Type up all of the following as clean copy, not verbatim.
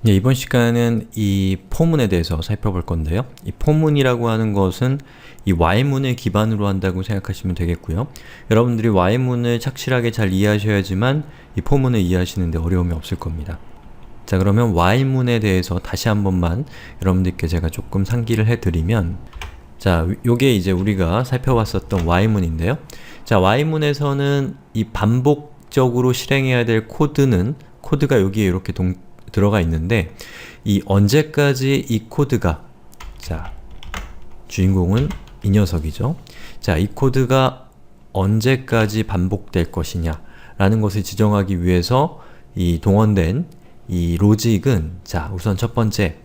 네, 이번 시간은 이 포문에 대해서 살펴볼 건데요. 이 포문이라고 하는 것은 이 Y문을 기반으로 한다고 생각하시면 되겠고요. 여러분들이 Y문을 착실하게 잘 이해하셔야지만 이 포문을 이해하시는데 어려움이 없을 겁니다. 자, 그러면 Y문에 대해서 다시 한 번만 여러분들께 제가 조금 상기를 해드리면, 자, 요게 이제 우리가 살펴봤었던 Y문인데요. 자, Y문에서는 이 반복적으로 실행해야 될 코드가 여기에 이렇게 들어가 있는데, 이 언제까지 이 코드가, 자, 주인공은 이 녀석이죠. 자, 이 코드가 언제까지 반복될 것이냐 라는 것을 지정하기 위해서 이 동원된 이 로직은, 자, 우선 첫 번째,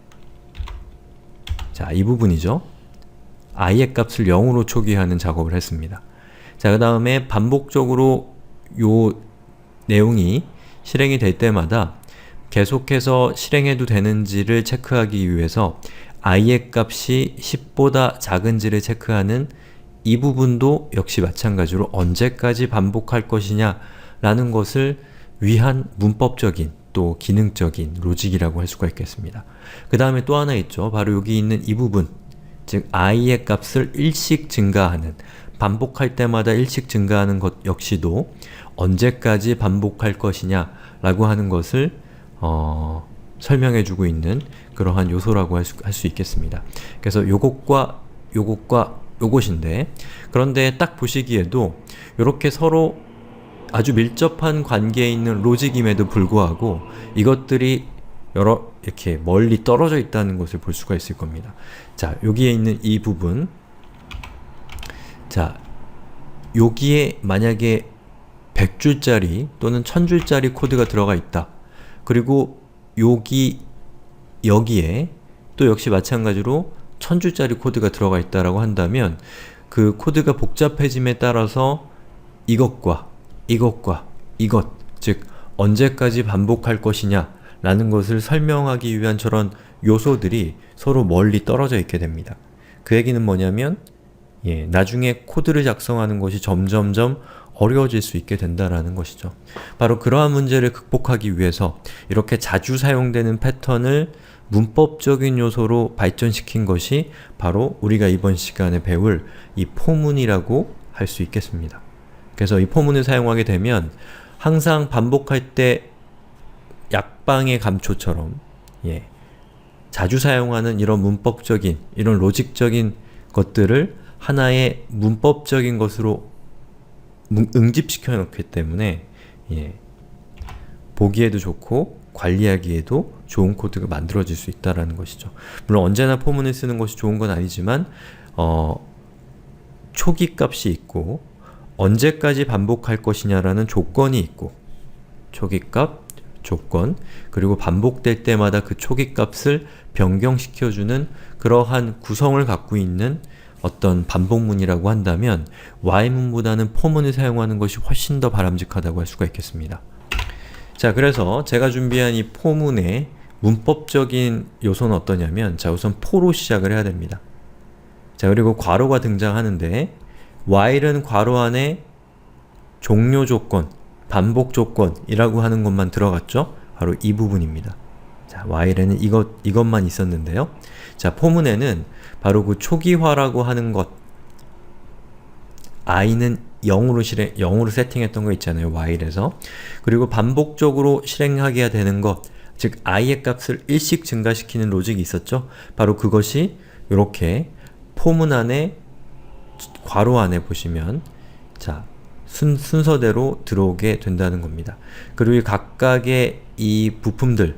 자, 이 부분이죠. i의 값을 0으로 초기화하는 작업을 했습니다. 자, 그 다음에 반복적으로 요 내용이 실행이 될 때마다 계속해서 실행해도 되는지를 체크하기 위해서 i의 값이 10보다 작은지를 체크하는 이 부분도 역시 마찬가지로 언제까지 반복할 것이냐 라는 것을 위한 문법적인 또 기능적인 로직이라고 할 수가 있겠습니다. 그 다음에 또 하나 있죠. 바로 여기 있는 이 부분, 즉 i의 값을 일씩 증가하는, 반복할 때마다 일씩 증가하는 것 역시도 언제까지 반복할 것이냐 라고 하는 것을 설명해주고 있는 그러한 요소라고 할 수 있겠습니다. 그래서 요것과 요것인데, 그런데 딱 보시기에도 이렇게 서로 아주 밀접한 관계에 있는 로직임에도 불구하고 이것들이 이렇게 멀리 떨어져 있다는 것을 볼 수가 있을 겁니다. 자, 여기에 있는 이 부분, 자, 여기에 만약에 100줄짜리 또는 1000줄짜리 코드가 들어가 있다. 그리고 여기에 또 역시 마찬가지로 1000줄짜리 코드가 들어가 있다라고 한다면 그 코드가 복잡해짐에 따라서 이것, 즉 언제까지 반복할 것이냐 라는 것을 설명하기 위한 저런 요소들이 서로 멀리 떨어져 있게 됩니다. 그 얘기는 뭐냐면, 나중에 코드를 작성하는 것이 점점점 어려워질 수 있게 된다라는 것이죠. 바로 그러한 문제를 극복하기 위해서 이렇게 자주 사용되는 패턴을 문법적인 요소로 발전시킨 것이 바로 우리가 이번 시간에 배울 이 포문이라고 할 수 있겠습니다. 그래서 이 포문을 사용하게 되면 항상 반복할 때 약방의 감초처럼 자주 사용하는 이런 문법적인, 이런 로직적인 것들을 하나의 문법적인 것으로 응집시켜 놓기 때문에 보기에도 좋고 관리하기에도 좋은 코드가 만들어질 수 있다는 것이죠. 물론 언제나 포문을 쓰는 것이 좋은 건 아니지만 초기 값이 있고 언제까지 반복할 것이냐라는 조건이 있고, 초기 값, 조건, 그리고 반복될 때마다 그 초기 값을 변경시켜주는 그러한 구성을 갖고 있는 어떤 반복문이라고 한다면 Y문보다는 포문을 사용하는 것이 훨씬 더 바람직하다고 할 수가 있겠습니다. 자, 그래서 제가 준비한 이 포문의 문법적인 요소는 어떠냐면, 자, 우선 포로 시작을 해야 됩니다. 자, 그리고 괄호가 등장하는데 while은 괄호 안에 종료 조건, 반복 조건이라고 하는 것만 들어갔죠? 바로 이 부분입니다. 자, while에는 이것만 있었는데요. 자, 포문에는 바로 그 초기화라고 하는 것, i는 0으로 세팅했던 거 있잖아요, while에서. 그리고 반복적으로 실행하게 되는 것, 즉 i의 값을 일씩 증가시키는 로직이 있었죠? 바로 그것이 이렇게 포문 안에, 괄호 안에 보시면, 자, 순서대로 들어오게 된다는 겁니다. 그리고 각각의 이 부품들,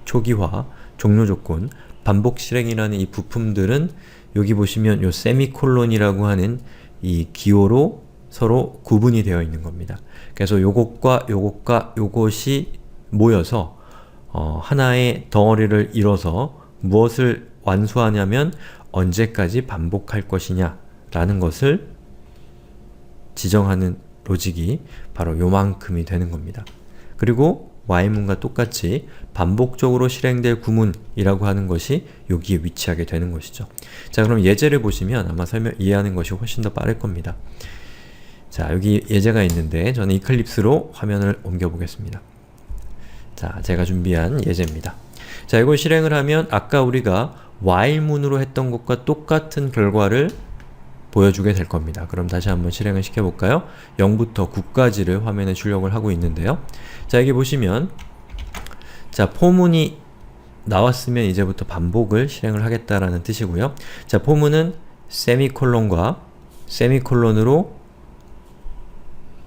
초기화, 종료 조건, 반복 실행이라는 이 부품들은 여기 보시면 요 세미콜론이라고 하는 이 기호로 서로 구분이 되어 있는 겁니다. 그래서 요것과 요것이 모여서 하나의 덩어리를 이뤄서 무엇을 완수하냐면 언제까지 반복할 것이냐 라는 것을 지정하는 로직이 바로 요만큼이 되는 겁니다. 그리고 Y문과 똑같이 반복적으로 실행될 구문이라고 하는 것이 여기에 위치하게 되는 것이죠. 자, 그럼 예제를 보시면 아마 이해하는 것이 훨씬 더 빠를 겁니다. 자, 여기 예제가 있는데 저는 이클립스로 화면을 옮겨 보겠습니다. 자, 제가 준비한 예제입니다. 자, 이걸 실행을 하면 아까 우리가 while문으로 했던 것과 똑같은 결과를 보여주게 될 겁니다. 그럼 다시 한번 실행을 시켜볼까요? 0부터 9까지를 화면에 출력을 하고 있는데요. 자, 여기 보시면 자, 포문이 나왔으면 이제부터 반복을 실행을 하겠다라는 뜻이고요. 자, 포문은 세미콜론과 세미콜론으로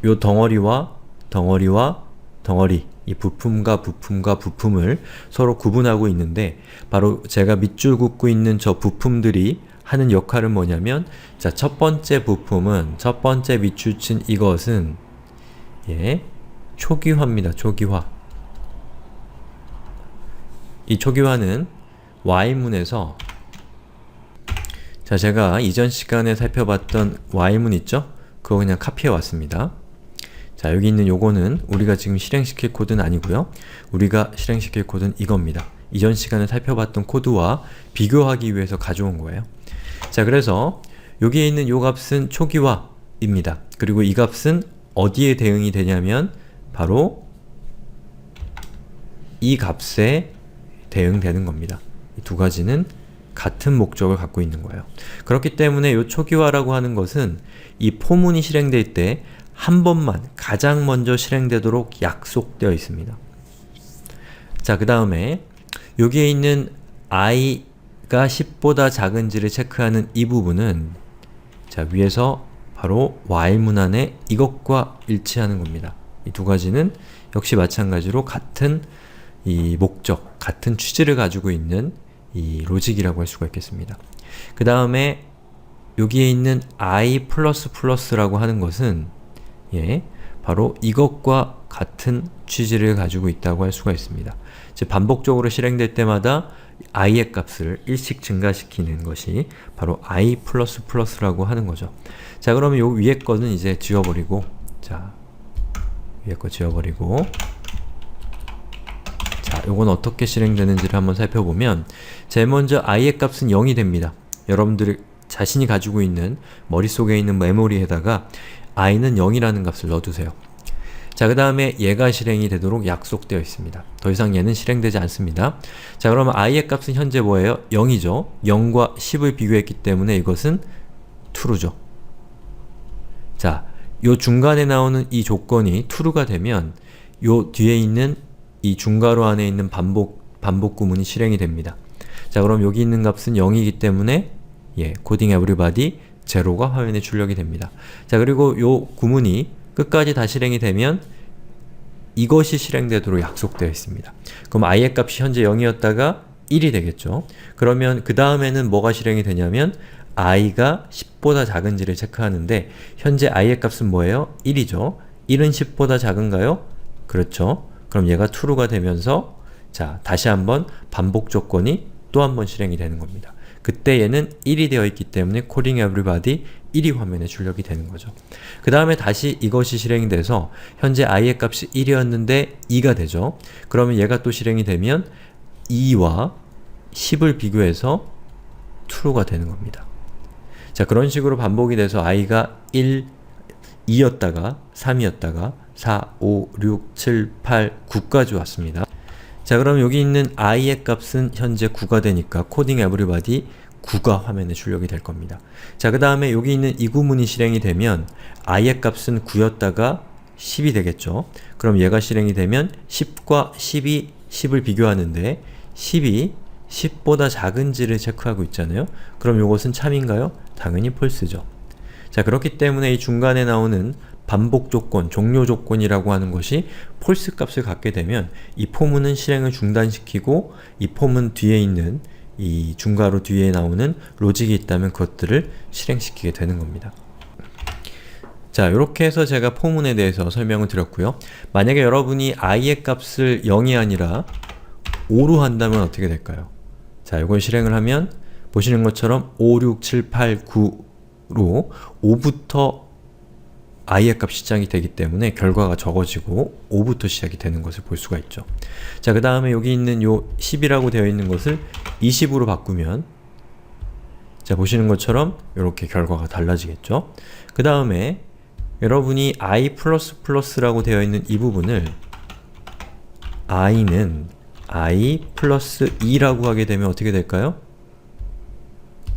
요 덩어리와 덩어리와 덩어리, 이 부품과 부품과 부품을 서로 구분하고 있는데 바로 제가 밑줄 긋고 있는 저 부품들이 하는 역할은 뭐냐면 자, 첫 번째 부품은 첫 번째 밑줄 친 이것은 초기화입니다. 초기화. 이 초기화는 while문에서 자, 제가 이전 시간에 살펴봤던 while문 있죠? 그거 그냥 카피해 왔습니다. 자, 여기 있는 요거는 우리가 지금 실행시킬 코드는 아니고요. 우리가 실행시킬 코드는 이겁니다. 이전 시간에 살펴봤던 코드와 비교하기 위해서 가져온 거예요. 자, 그래서 여기에 있는 요 값은 초기화입니다. 그리고 이 값은 어디에 대응이 되냐면 바로 이 값에 대응되는 겁니다. 이 두 가지는 같은 목적을 갖고 있는 거예요. 그렇기 때문에 이 초기화라고 하는 것은 이 포문이 실행될 때 한 번만 가장 먼저 실행되도록 약속되어 있습니다. 자, 그 다음에 여기에 있는 i가 10보다 작은지를 체크하는 이 부분은 자, 위에서 바로 while문 안에 이것과 일치하는 겁니다. 이 두 가지는 역시 마찬가지로 같은 이 목적, 같은 취지를 가지고 있는 이 로직이라고 할 수가 있겠습니다. 그 다음에 여기에 있는 i++라고 하는 것은 바로 이것과 같은 취지를 가지고 있다고 할 수가 있습니다. 즉 반복적으로 실행될 때마다 i의 값을 1씩 증가시키는 것이 바로 i++라고 하는 거죠. 자, 그러면 요 위에 거는 이제 지워버리고 자, 위에 거 지워버리고 자, 요건 어떻게 실행되는지를 한번 살펴보면 제일 먼저 i의 값은 0이 됩니다. 여러분들이 자신이 가지고 있는 머릿속에 있는 메모리에다가 i는 0이라는 값을 넣어두세요. 자, 그 다음에 얘가 실행이 되도록 약속되어 있습니다. 더 이상 얘는 실행되지 않습니다. 자, 그러면 i의 값은 현재 뭐예요? 0이죠. 0과 10을 비교했기 때문에 이것은 true죠. 자, 요 중간에 나오는 이 조건이 true가 되면 요 뒤에 있는 이 중괄호 안에 있는 반복 구문이 실행이 됩니다. 자, 그럼 여기 있는 값은 0이기 때문에 coding everybody 제로가 화면에 출력이 됩니다. 자, 그리고 요 구문이 끝까지 다 실행이 되면 이것이 실행되도록 약속되어 있습니다. 그럼 i의 값이 현재 0이었다가 1이 되겠죠. 그러면 그 다음에는 뭐가 실행이 되냐면 i가 10보다 작은지를 체크하는데 현재 i의 값은 뭐예요? 1이죠. 1은 10보다 작은가요? 그렇죠. 그럼 얘가 true가 되면서 자, 다시 한번 반복 조건이 또 한 번 실행이 되는 겁니다. 그때 얘는 1이 되어 있기 때문에 coding everybody 1이 화면에 출력이 되는 거죠. 그 다음에 다시 이것이 실행이 돼서 현재 i의 값이 1이었는데 2가 되죠. 그러면 얘가 또 실행이 되면 2와 10을 비교해서 true가 되는 겁니다. 자, 그런 식으로 반복이 돼서 i가 1, 2였다가 3이었다가 4, 5, 6, 7, 8, 9까지 왔습니다. 자, 그럼 여기 있는 i의 값은 현재 9가 되니까 coding everybody 9가 화면에 출력이 될 겁니다. 자, 그 다음에 여기 있는 이 구문이 실행이 되면 i의 값은 9였다가 10이 되겠죠. 그럼 얘가 실행이 되면 10과 10을 비교하는데 10이 10보다 작은지를 체크하고 있잖아요. 그럼 이것은 참인가요? 당연히 false죠. 자, 그렇기 때문에 이 중간에 나오는 반복 조건, 종료 조건이라고 하는 것이 false 값을 갖게 되면 이 포문은 실행을 중단시키고 이 포문 뒤에 있는 이 중괄호 뒤에 나오는 로직이 있다면 그것들을 실행시키게 되는 겁니다. 자, 이렇게 해서 제가 포문에 대해서 설명을 드렸고요. 만약에 여러분이 i의 값을 0이 아니라 5로 한다면 어떻게 될까요? 자, 이걸 실행을 하면 보시는 것처럼 5, 6, 7, 8, 9로 5부터 i의 값이 시작이 되기 때문에 결과가 적어지고 5부터 시작이 되는 것을 볼 수가 있죠. 자, 그 다음에 여기 있는 요 10이라고 되어 있는 것을 20으로 바꾸면 자, 보시는 것처럼 이렇게 결과가 달라지겠죠. 그 다음에 여러분이 i++라고 되어 있는 이 부분을 i는 i 플러스 2라고 하게 되면 어떻게 될까요?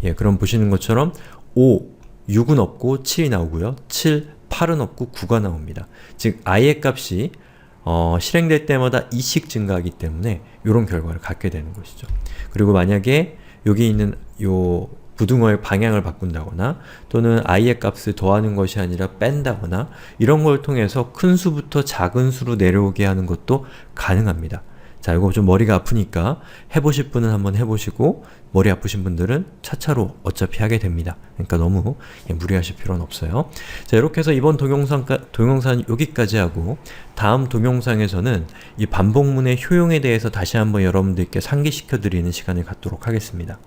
예, 그럼 보시는 것처럼 5, 6은 없고 7이 나오고요. 7, 8은 없고 9가 나옵니다. 즉 i의 값이 실행될 때마다 2씩 증가하기 때문에 이런 결과를 갖게 되는 것이죠. 그리고 만약에 여기 있는 요 부등호의 방향을 바꾼다거나 또는 i의 값을 더하는 것이 아니라 뺀다거나 이런 걸 통해서 큰 수부터 작은 수로 내려오게 하는 것도 가능합니다. 자, 이거 좀 머리가 아프니까 해보실 분은 한번 해보시고 머리 아프신 분들은 차차로 어차피 하게 됩니다. 그러니까 너무 무리하실 필요는 없어요. 자, 이렇게 해서 이번 동영상 여기까지 하고 다음 동영상에서는 이 반복문의 효용에 대해서 다시 한번 여러분들께 상기시켜 드리는 시간을 갖도록 하겠습니다.